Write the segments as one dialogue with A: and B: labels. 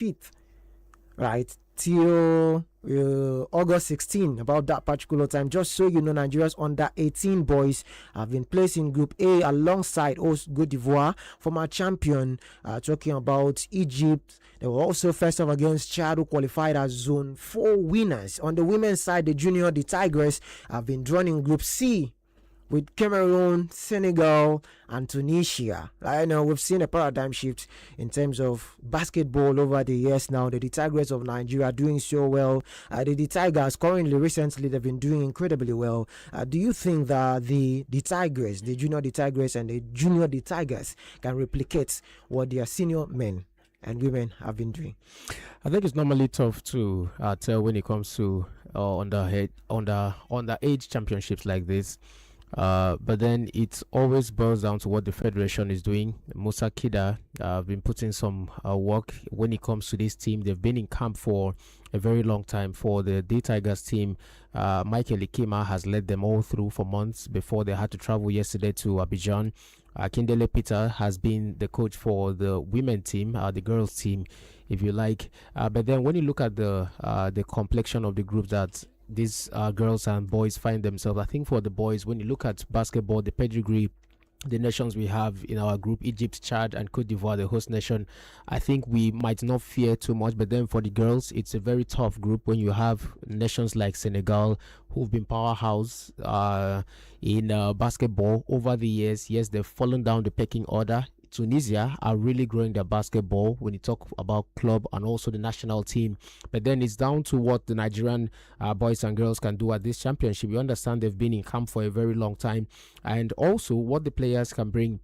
A: 5th, right, till August 16, about that particular time. Just so you know, Nigeria's under 18 boys have been placed in Group A alongside host Cote d'Ivoire, former champion, talking about Egypt. They were also first off against Chad, who qualified as Zone 4 winners. On the women's side, the Tigers, have been drawn in Group C with Cameroon, Senegal, and Tunisia. I know we've seen a paradigm shift in terms of basketball over the years now. The Tigers of Nigeria are doing so well. The Tigers recently, they've been doing incredibly well. Do you think that the Tigers, the junior the Tigers and the junior the Tigers, can replicate what their senior men and women have been doing?
B: I think it's normally tough to tell when it comes to underage championships like this. But then it always boils down to what the federation is doing. Musa Kida have been putting some work when it comes to this team. They've been in camp for a very long time. For the D Tigers team, Michael Ikima has led them all through for months before they had to travel yesterday to Abidjan. Kindele Peter has been the coach for the women team, the girls team, if you like. But then when you look at the complexion of the group that these girls and boys find themselves, I think for the boys, when you look at basketball, the pedigree, the nations we have in our group, Egypt, Chad, and Cote d'Ivoire, the host nation, I think we might not fear too much. But then for the girls, it's a very tough group when you have nations like Senegal, who've been powerhouse in basketball over the years. Yes, they've fallen down the pecking order. Tunisia are really growing their basketball when you talk about club and also the national team. But then it's down to what the Nigerian boys and girls can do at this championship. You understand they've been in camp for a very long time, and also what the players can bring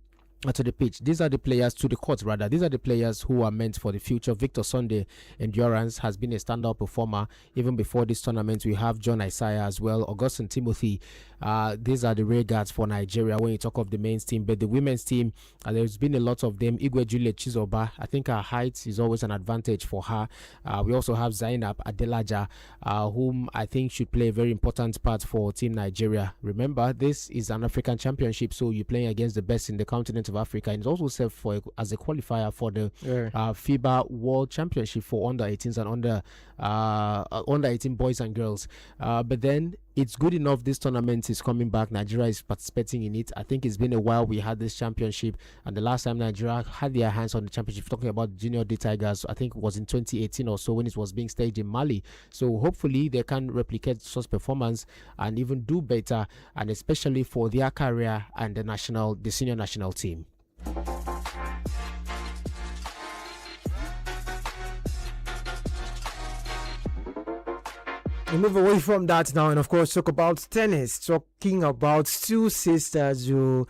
B: to the pitch. These are the players to the court, rather. These are the players who are meant for the future. Victor Sunday Endurance has been a standout performer. Even before this tournament, we have John Isaiah as well, Augustine Timothy. These are the rear guards for Nigeria when you talk of the men's team. But the women's team, there's been a lot of them. Igwe Juliet Chizoba, I think her height is always an advantage for her. We also have Zainab Adelaja, whom I think should play a very important part for Team Nigeria. Remember, this is an African championship, so you're playing against the best in the continent of Africa, and it's also served for as a qualifier for the FIBA World Championship for under 18s and under 18 boys and girls. But then it's good enough this tournament is coming back. Nigeria is participating in it. I think it's been a while we had this championship, and the last time Nigeria had their hands on the championship, talking about Junior D Tigers, I think it was in 2018 or so when it was being staged in Mali. So hopefully they can replicate such performance and even do better, and especially for their career and the senior national team.
A: We move away from that now and of course talk about tennis, talking about two sisters who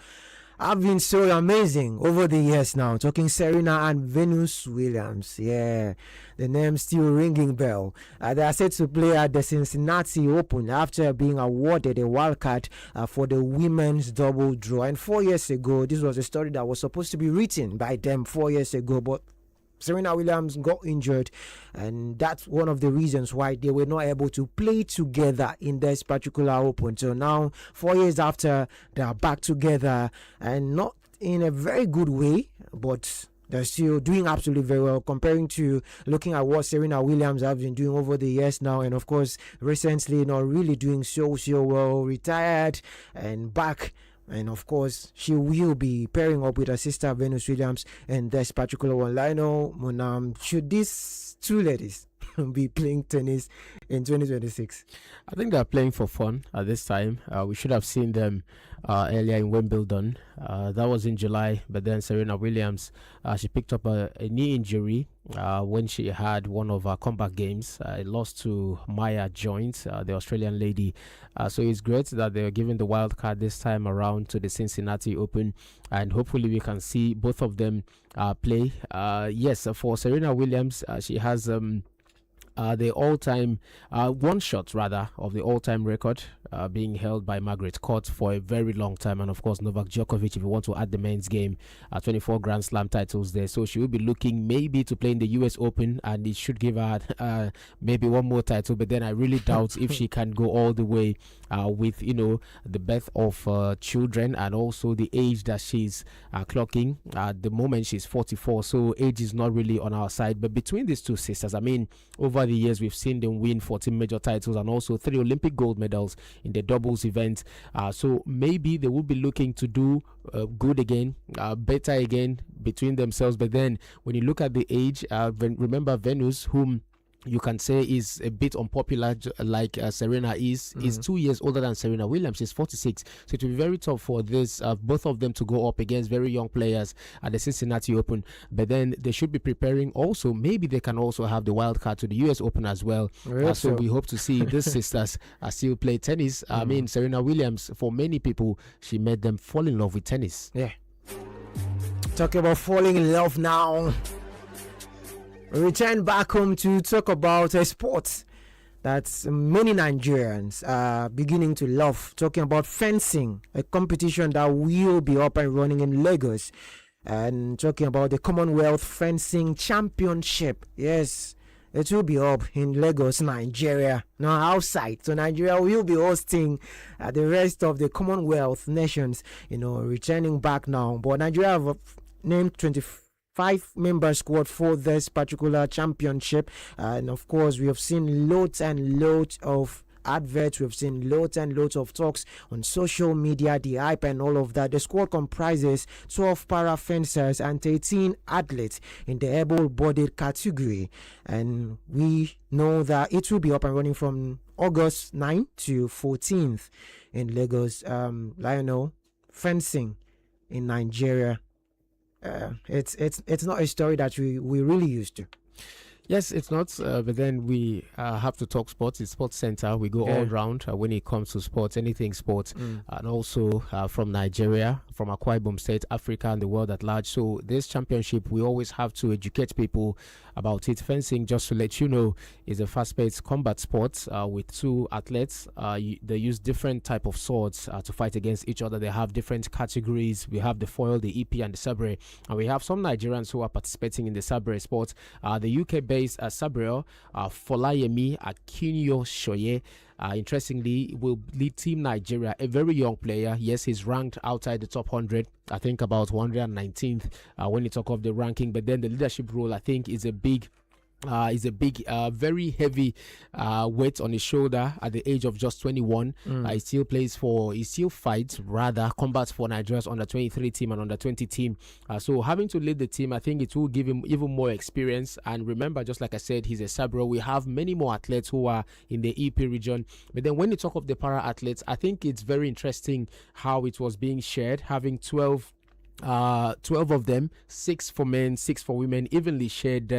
A: have been so amazing over the years now, talking Serena and Venus Williams. Yeah, the name still ringing bell. They are set to play at the Cincinnati Open after being awarded a wild card for the women's double draw. And 4 years ago, this was a story that was supposed to be written by them 4 years ago, but Serena Williams got injured, and that's one of the reasons why they were not able to play together in this particular Open. So now, 4 years after, they are back together, and not in a very good way, but they're still doing absolutely very well, comparing to looking at what Serena Williams has been doing over the years now, and of course recently not really doing so well, retired and back. And of course, she will be pairing up with her sister Venus Williams in this particular one. Lionel Monam, should these two ladies be playing tennis in 2026?
B: I think they're playing for fun at this time. We should have seen them earlier in Wimbledon. That was in July, but then Serena Williams, she picked up a knee injury when she had one of her comeback games. Lost to Maya Joint, the Australian lady. So it's great that they're giving the wild card this time around to the Cincinnati Open, and hopefully we can see both of them play. Yes, for Serena Williams, she has the all-time one shot rather of the all-time record being held by Margaret Court for a very long time, and of course Novak Djokovic, if you want to add the men's game, 24 Grand Slam titles there. So she will be looking maybe to play in the US Open, and it should give her maybe one more title, but then I really doubt if she can go all the way with the birth of children and also the age that she's clocking. At the moment she's 44, so age is not really on our side. But between these two sisters, I mean, over the years we've seen them win 14 major titles and also 3 Olympic gold medals in the doubles event. So maybe they will be looking to do good again, better again between themselves. But then when you look at the age, remember Venus, whom you can say is a bit unpopular, like Serena is 2 years older than Serena Williams. She's 46, so it will be very tough for this both of them to go up against very young players at the Cincinnati Open. But then they should be preparing also, maybe they can also have the wild card to the US Open as well. So we hope to see these sisters still play tennis. I mean, Serena Williams, for many people, she made them fall in love with tennis.
A: Yeah, talking about falling in love now, we return back home to talk about a sport that many Nigerians are beginning to love. Talking about fencing, a competition that will be up and running in Lagos. And talking about the Commonwealth Fencing Championship. Yes, it will be up in Lagos, Nigeria, not outside. So Nigeria will be hosting the rest of the Commonwealth nations, returning back now. But Nigeria have named 5-member squad for this particular championship, and of course we have seen loads and loads of adverts, we've seen loads and loads of talks on social media, the hype and all of that. The squad comprises 12 para fencers and 18 athletes in the able-bodied category, and we know that it will be up and running from August 9th to 14th in Lagos. Lionel, fencing in Nigeria, it's not a story that we really used to.
B: Yes, it's not, but then we have to talk sports. It's Sports Center. We go all round when it comes to sports, anything sports, and also from Nigeria, from Akwa Ibom State, Africa, and the world at large. So this championship, we always have to educate people about it. Fencing, just to let you know, is a fast-paced combat sport with 2 athletes. They use different type of swords to fight against each other. They have different categories. We have the foil, the EP, and the sabre. And we have some Nigerians who are participating in the sabre sport. The UK-based Sabre, Folayemi Akinyo Shoye, interestingly, will lead Team Nigeria, a very young player. Yes, he's ranked outside the top 100, I think about 119th when you talk of the ranking, but then the leadership role, I think, is a big very heavy weight on his shoulder at the age of just 21. He still fights combat for Nigeria's under 23 team and under 20 team. So having to lead the team, I think it will give him even more experience. And remember, just like I said, he's a Sabre. We have many more athletes who are in the EP region. But then when you talk of the para athletes, I think it's very interesting how it was being shared, having 12 of them, 6 for men, 6 for women, evenly shared.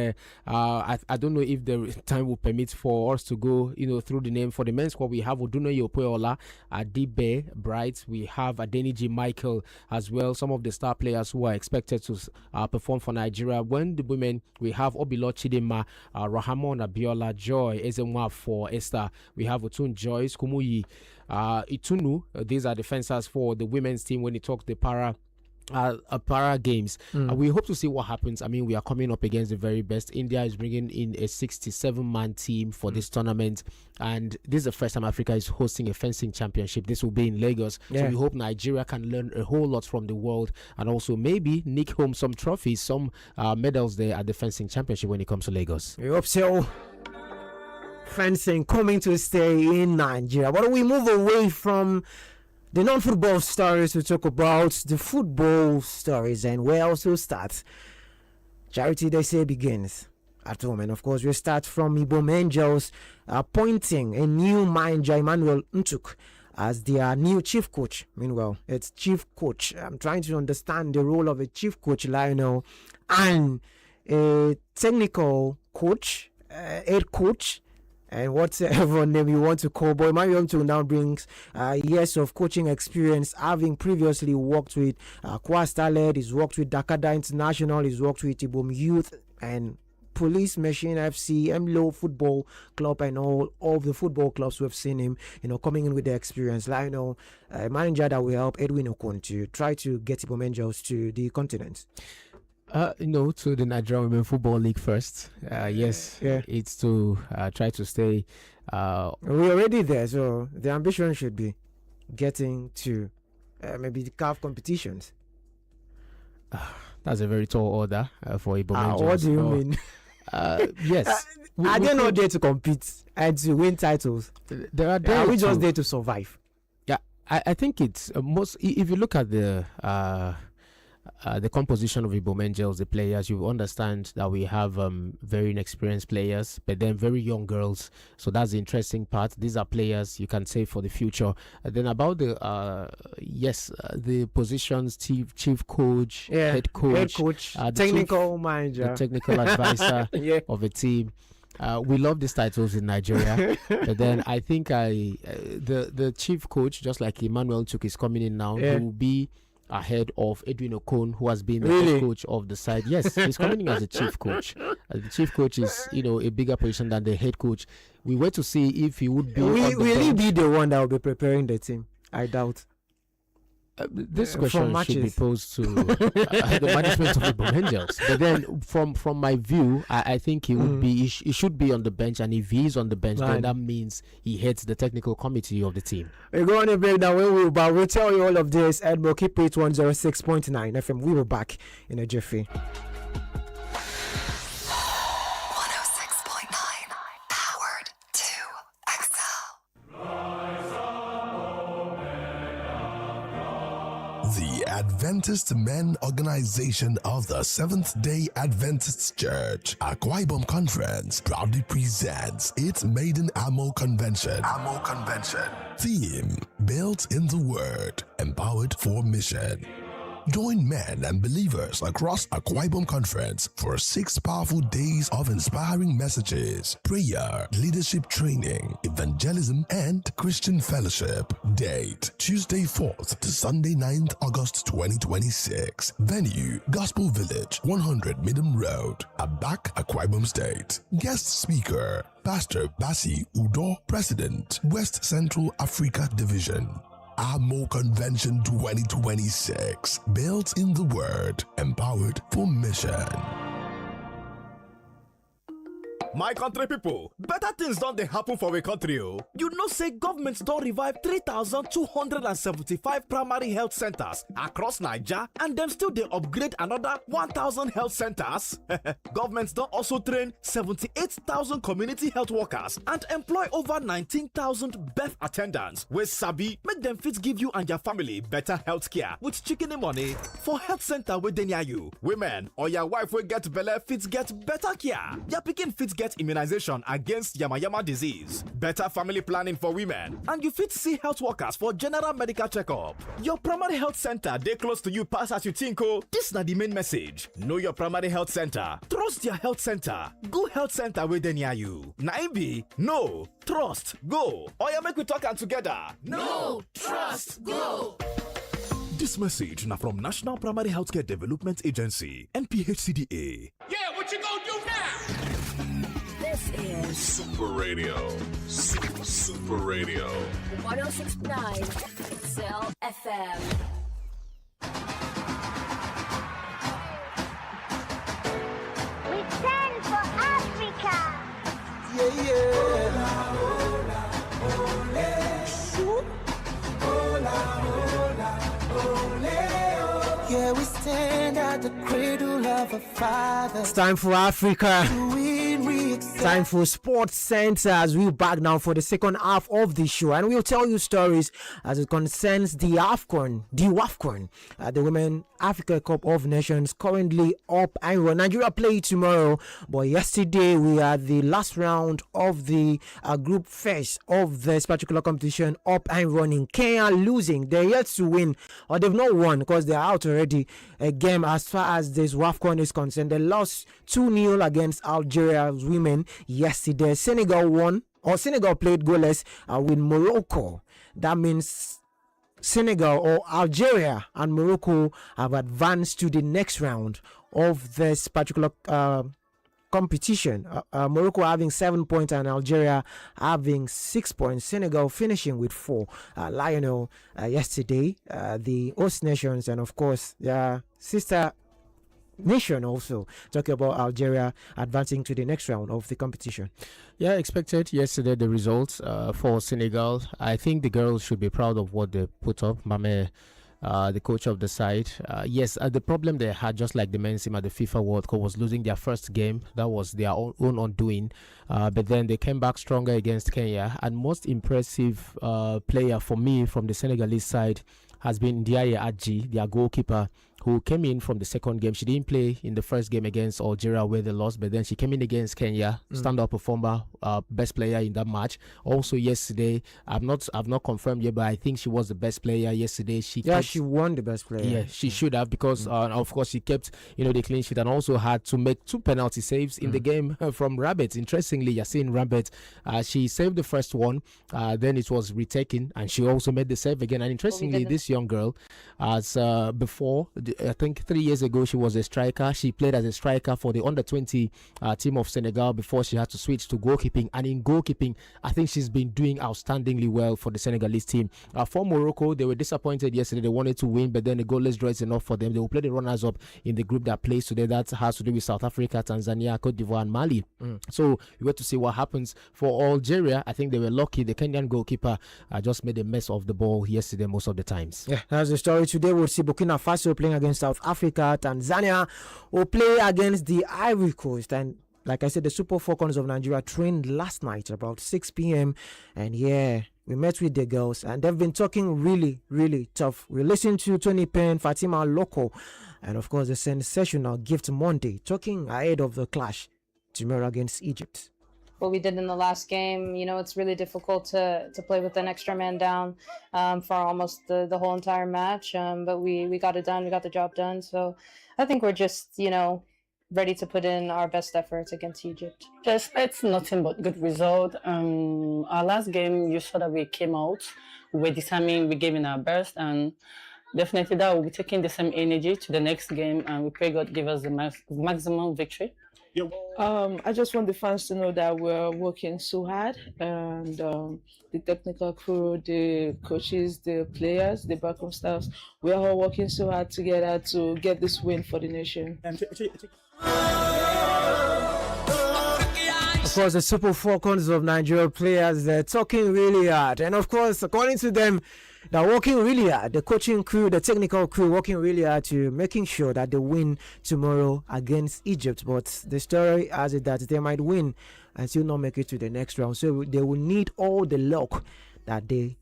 B: I don't know if the time will permit for us to go through the name. For the men's squad, we have Odunoye Opoyola, Adibe Bright, we have Adeniji Michael as well, some of the star players who are expected to perform for Nigeria. When the women, we have Obilo Chidima, Rahamon Abiola, Joy Ezemwa for Esther, we have Otun Joyce, Kumuyi, Itunu. These are defenders for the women's team when you talk the para games. We hope to see what happens. I mean, we are coming up against the very best. India is bringing in a 67-man team for this tournament, and this is the first time Africa is hosting a fencing championship. This will be in Lagos. So we hope Nigeria can learn a whole lot from the world and also maybe nick home some trophies, some medals there at the fencing championship when it comes to Lagos.
A: We hope so. Fencing coming to stay in Nigeria. But we move away from the non-football stories to talk about the football stories, and we also start. Charity, they say, begins at home, and of course we start from Ibom Angels appointing a new manager, Emmanuel Ntuk, as their new chief coach. Meanwhile, it's chief coach. I'm trying to understand the role of a chief coach, Lionel, and a technical coach, head coach, and whatever name you want to call. But Emmanuel Ntuk now brings years of coaching experience, having previously worked with Kwa Starlet, he's worked with Dakada International, he's worked with Ibom Youth, and Police Machine FC, MLO Football Club, and all of the football clubs we've seen him, coming in with the experience. Like, a manager that will help Edwin Okon to try to get Igbo Angels to the continent.
B: To the Nigerian Women Football League first. Yes,
A: Yeah.
B: it's to try to stay.
A: We're already there, so the ambition should be getting to maybe the CAF competitions.
B: That's a very tall order for Igbo Angels.
A: What do you mean?
B: Yes.
A: Are they not there to compete and to win titles?
B: There are
A: Are we just there to survive?
B: Yeah, I think it's most. If you look at the composition of Igbo Angels, the players, you understand that we have very inexperienced players, but then very young girls. So that's the interesting part. These are players you can say for the future. And then about the positions: chief coach, head coach,
A: technical manager,
B: the technical advisor
A: yeah.
B: of a team. We love these titles in Nigeria, but then I think the chief coach, just like Emmanuel Chuk is coming in now,
A: Yeah.
B: who will be ahead of Edwin Okon, who has been the
A: Really?
B: head coach of the side. Yes, he's coming in as the chief coach. The chief coach is, a bigger position than the head coach. We wait to see if he would be.
A: Will he be the one that will be preparing the team? I doubt.
B: This
A: For
B: question should be
A: matches.
B: posed to the management of the Angels. But then, from my view, I think he would be. He should be on the bench, and if he's on the bench, then
A: Man.
B: that means he heads the technical committee of the team.
A: We're going to break down when we'll tell you all of this. Edmo, keep it 106.9 FM. We will back in a jiffy.
C: 106.9 powered to excel.
D: The Adventist Men Organization of the Seventh-day Adventist Church, Akwa Ibom Conference, proudly presents its maiden Amo Convention. Theme: Built in the Word, Empowered for Mission. Join men and believers across Akwa Ibom Conference for 6 powerful days of inspiring messages, prayer, leadership training, evangelism, and Christian fellowship. Date: Tuesday 4th to Sunday 9th August 2026. Venue: Gospel Village, 100 Midham Road, Abak, Akwa Ibom State. Guest speaker: Pastor Basi Udo, President, West Central Africa Division. Amo Convention 2026. Built in the Word, Empowered for Mission.
E: My country people, better things don't they happen for we country. Oh. You know say government don't revive 3,275 primary health centers across Nigeria, and them still they upgrade another 1,000 health centers. Governments don't also train 78,000 community health workers and employ over 19,000 birth attendants. With Sabi, make them fit give you and your family better health care with chicken money for health center where they near you. Women or your wife will get belle fit get better care. Your pikin fit get immunization against yamayama disease, better family planning for women, and you fit see health workers for general medical checkup. Your primary health center they close to you pass as you think. Oh, this na the main message. Know your primary health center. Trust your health center. Go health center where they near you. Na im be no trust go. Oya make we talk am together. No trust go. This message now from National Primary Healthcare Development Agency, NPHCDA.
F: Yeah, what you gonna do now?
C: This is
G: Super Radio. Super Radio.
C: 106.9 Excel FM.
H: We stand for Africa.
I: Yeah, we stand at the cradle of a father.
A: It's time for Africa.
I: We
A: Time for Sports Center as we back now for the second half of the show, and we'll tell you stories as it concerns the WAFCON, the Women Africa Cup of Nations currently up and running. Nigeria play tomorrow, but yesterday we had the last round of the group phase of this particular competition up and running. Kenya losing, they're yet to win, or they've not won because they're out already. A game as far as this WAFCON is concerned, they lost 2-0 against Algeria's women yesterday. Senegal won, or Senegal played goalless with Morocco. That means Senegal or Algeria and Morocco have advanced to the next round of this particular competition. Morocco having 7 points and Algeria having 6 points. Senegal finishing with 4. Lionel yesterday, the host nations, and of course their sister nation also, talking about Algeria advancing to the next round of the competition.
B: Yeah, expected yesterday the results for Senegal. I think the girls should be proud of what they put up. Mame, the coach of the side. Yes, the problem they had, just like the men's team at the FIFA World Cup, was losing their first game. That was their own undoing. But then they came back stronger against Kenya. And most impressive player for me from the Senegalese side has been Ndiaye Adji, their goalkeeper, who came in from the second game. She didn't play in the first game against Algeria where they lost, but then she came in against Kenya, stand-up performer, best player in that match. Also yesterday, I've not confirmed yet, but I think she was the best player yesterday. She
A: won the best player.
B: Yeah, she should have, because of course she kept the clean sheet and also had to make 2 penalty saves in the game from Rabbit. Interestingly, Yassine Rabbit, she saved the first one, then it was retaken, and she also made the save again. And interestingly, this young girl, as before, I think 3 years ago, she was a striker. She played as a striker for the under-20 team of Senegal before she had to switch to goalkeeping. And in goalkeeping, I think she's been doing outstandingly well for the Senegalese team. For Morocco, they were disappointed yesterday. They wanted to win, but then the goalless draw is enough for them. They will play the runners-up in the group that plays today. That has to do with South Africa, Tanzania, Cote d'Ivoire, and Mali. So we wait to see what happens. For Algeria, I think they were lucky. The Kenyan goalkeeper just made a mess of the ball yesterday most of the times.
A: Yeah, that's the story. Today we'll see Burkina Faso playing against South Africa. Tanzania will play against the Ivory Coast. And like I said, the Super Falcons of Nigeria trained last night about 6 p.m. And yeah, we met with the girls and they've been talking really, really tough. We listened to Tony Penn, Fatima Loko, and of course the sensational Gift Monday talking ahead of the clash tomorrow against Egypt.
J: What we did in the last game, it's really difficult to play with an extra man down for almost the whole entire match. But we got it done. We got the job done. So I think we're just, ready to put in our best efforts against Egypt.
K: I expect nothing but good result. Our last game, you saw that we came out. We were determined. We gave in our best. And definitely that will be taking the same energy to the next game. And we pray God give us the maximum victory.
L: I just want the fans to know that we're working so hard, and the technical crew, the coaches, the players, the backroom staffs, we're all working so hard together to get this win for the nation.
A: Of course, the Super Falcons of Nigeria players, they're talking really hard. And of course, according to them, they're working really hard. The coaching crew, the technical crew, working really hard to making sure that they win tomorrow against Egypt. But the story has it that they might win and still not make it to the next round. So they will need all the luck that they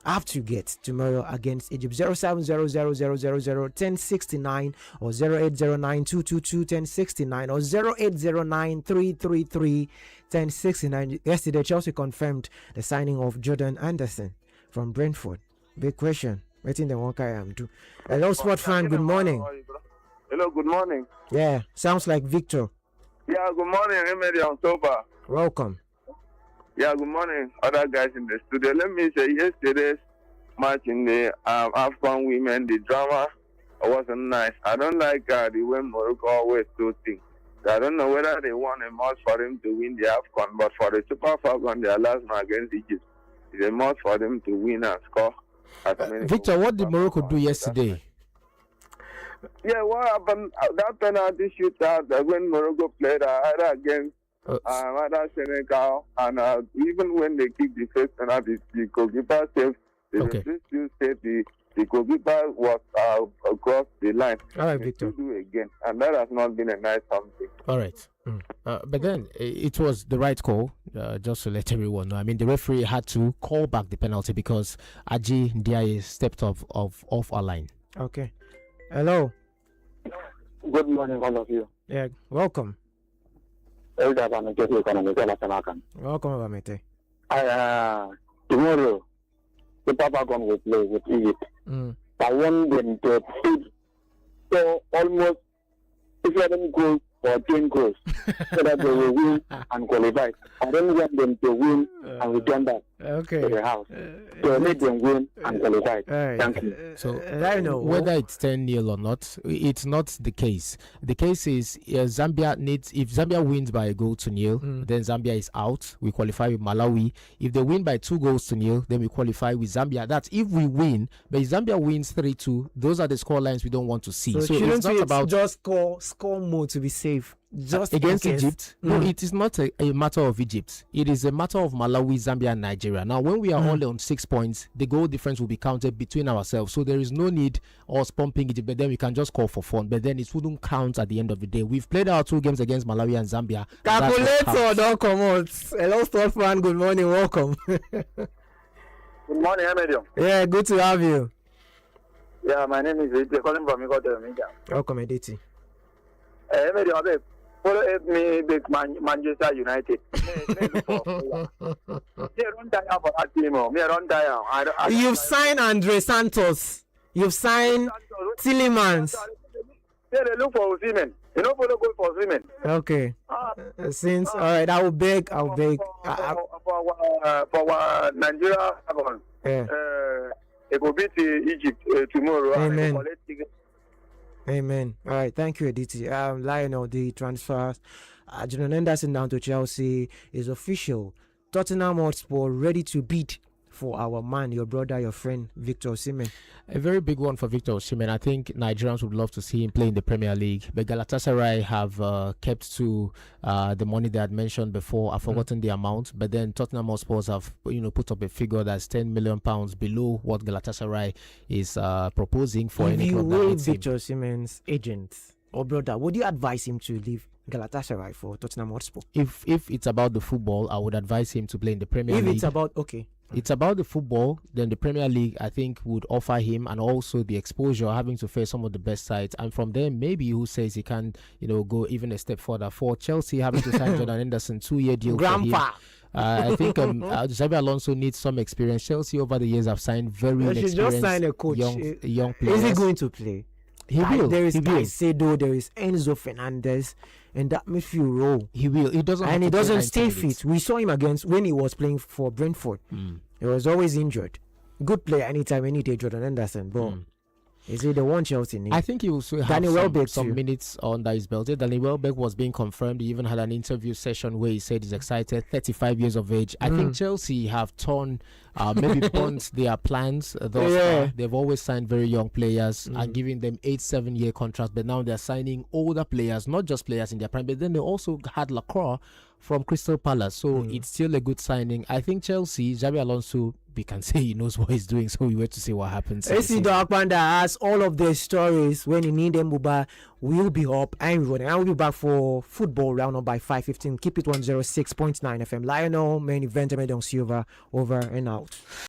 A: have to get tomorrow against Egypt. 07000001069 or 0809222169 or 0809333169. Yesterday, Chelsea confirmed the signing of Jordan Anderson from Brentford. Big question. Waiting the one guy am too. Hello, Sport fan. Good morning.
M: Hello, good morning.
A: Yeah, sounds like Victor.
M: Yeah, good morning, Remedy October.
A: Welcome.
M: Yeah, good morning, other guys in the studio. Let me say, yesterday's match in the Afghan women, the drama wasn't nice. I don't like the way Morocco always do things. I don't know whether they want a must for him to win the Afghan, but for the Super Falcons, their last match against Egypt, it's a must for them to win and score.
B: Victor, what did Morocco do yesterday?
M: Yeah, what happened? That penalty shootout when Morocco played either against either Senegal, and even when they kicked the first penalty, the goalkeeper saved. Still said the goalkeeper was across the line.
B: All right, Victor.
M: Do again, and that has not been a nice something.
B: All right. But then it was the right call, just to let everyone know. I mean, the referee had to call back the penalty because Adji Ndiaye stepped off our line.
A: Okay. Hello.
N: Good morning, all of you.
A: Yeah, welcome.
N: Welcome,
A: Bamete.
N: Tomorrow, the Papa Gun will play with Egypt. I want them to put so almost 7 goals or 10 goals so that they will win and qualify. I don't want them to win and return back.
A: Okay.
N: to the house. So let them win and qualify. Thank you.
B: So
A: I know
B: whether it's 10-0 or not, it's not the case. The case is Zambia needs, if Zambia wins by a goal to nil, then Zambia is out. We qualify with Malawi. If they win by 2 goals to nil, then we qualify with Zambia. That's if we win. But if Zambia wins 3-2, those are the score lines we don't want to see. So
A: shouldn't
B: it's not
A: we
B: about
A: just score more to be safe. Just
B: against
A: in case.
B: Egypt. No, it is not a matter of Egypt. It is a matter of Malawi, Zambia, and Nigeria. Now, when we are all on 6 points, the goal difference will be counted between ourselves. So there is no need us pumping Egypt, but then we can just call for fun. But then it wouldn't count at the end of the day. We've played our 2 games against Malawi and Zambia.
A: Calculator, don't come out. Hello, Sport fan. Good morning. Welcome.
N: Good morning, Emedium.
A: Yeah, good to have you.
N: Yeah, my name is Edith. Calling from Ikoto.
A: Welcome, Edith.
N: Emedium, follow me with Manchester United. They don't tire for that team. Me, I don't tire.
A: You've signed Andre Santos. You've signed Tillemans.
N: Yeah, they look for Osimhen. You know, follow go for Osimhen.
A: Okay. Since all right, I'll beg.
N: For our Nigeria,
A: Yeah.
N: it will beat Egypt tomorrow.
A: Amen. Amen. All right. Thank you, Aditi. Lionel, the transfer, Jordan Henderson down to Chelsea is official. Tottenham Hotspur ready to bid for our man, your brother, your friend, Victor Osimhen.
B: A very big one for Victor Osimhen. I think Nigerians would love to see him play in the Premier League. But Galatasaray have kept to the money they had mentioned before. I've forgotten the amount. But then Tottenham Hotspur have put up a figure that's £10 million below what Galatasaray is proposing for
A: If
B: any
A: you
B: club that
A: were
B: needs him.
A: Victor Osimhen's agent or brother, would you advise him to leave Galatasaray for Tottenham Hotspur?
B: If it's about the football, I would advise him to play in the Premier
A: If
B: League.
A: it's about
B: It's about the football, then the Premier League, I think, would offer him, and also the exposure, having to face some of the best sides. And from there, maybe who says he can, go even a step further. For Chelsea, having to sign Jordan Henderson, 2-year deal
A: Grandpa.
B: for him. I think Xabi Alonso needs some experience. Chelsea over the years have signed very
A: They should
B: inexperienced
A: just sign a coach.
B: young players.
A: Is he going to play?
B: He will.
A: There is
B: He will.
A: Caicedo, there is Enzo Fernandez, and that midfield role.
B: He will. He doesn't.
A: And he
B: have to play
A: doesn't
B: 90
A: stay
B: minutes.
A: fit. We saw him against when he was playing for Brentford. He was always injured. Good player anytime, any day, Jordan Henderson. But is he the one Chelsea needs?
B: I think he will still have
A: Danny Welbeck
B: some
A: too.
B: minutes under his belt. Danny Welbeck was being confirmed. He even had an interview session where he said he's excited, 35 years of age. I think Chelsea have maybe burnt their plans thus far. They've always signed very young players and giving them 8-7 year contracts, but now they're signing older players, not just players in their prime, but then they also had Lacroix from Crystal Palace. So it's still a good signing. I think Chelsea, Xabi Alonso, we can say he knows what he's doing, so we wait to see what happens.
A: AC Darkpanda has all of their stories. When you need them, Buba, we'll be up and running. I will be back for football round by 5:15. Keep it 106.9 FM. Lionel, main event, Emedon Silva, over and out.